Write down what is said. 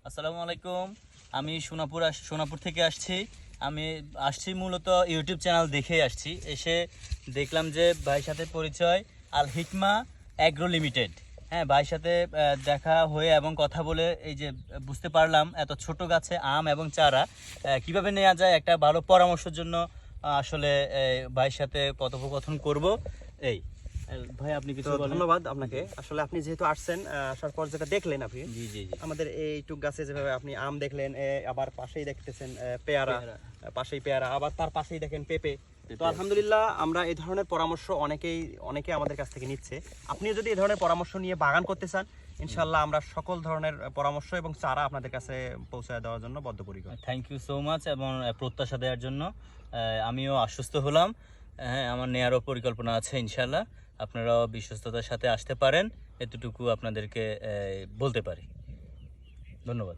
আসসালামু আলাইকুম। আমি সোনাপুর থেকে আসছি। আমি আসছি মূলত ইউটিউব চ্যানেল দেখেই আসছি। এসে দেখলাম যে ভাইয়ের সাথে পরিচয়, আল হিকমা অ্যাগ্রো লিমিটেড। হ্যাঁ, ভাইয়ের সাথে দেখা হয়ে এবং কথা বলে এই যে বুঝতে পারলাম এত ছোট গাছে আম এবং চারা কিভাবে নেওয়া যায়। একটা ভালো পরামর্শের জন্য আসলে ভাইয়ের সাথে কথোপকথন করব। এই ভাই, আপনি কিছু বলেন। ধন্যবাদ আপনাকে। আসলে আপনি যেহেতু আসছেন, আসার পর যেটা দেখলেন আপনি, জি জি জি। আমাদের এইটুক গাছে যেভাবে আপনি আম দেখলেন, আবার পাশেই দেখতেছেন পেয়ারা, পাশেই পেয়ারা, আবার তার পাশেই দেখেন পেঁপে। তো আলহামদুলিল্লাহ আমরা এই ধরনের পরামর্শ অনেকে আমাদের কাছ থেকে নিচ্ছে। আপনিও যদি এই ধরনের পরামর্শ নিয়ে বাগান করতে চান, ইনশাল্লাহ আমরা সকল ধরনের পরামর্শ এবং চারা আপনাদের কাছে পৌঁছায় দেওয়ার জন্য বদ্ধপরিকর। থ্যাংক ইউ সো মাচ এবং প্রত্যাশা দেওয়ার জন্য আমিও আশ্বস্ত হলাম। হ্যাঁ, আমার নেয়ারও পরিকল্পনা আছে ইনশাল্লাহ। আপনারাও বিশ্বস্ততার সাথে আসতে পারেন, এতটুকু আপনাদেরকে বলতে পারি। ধন্যবাদ।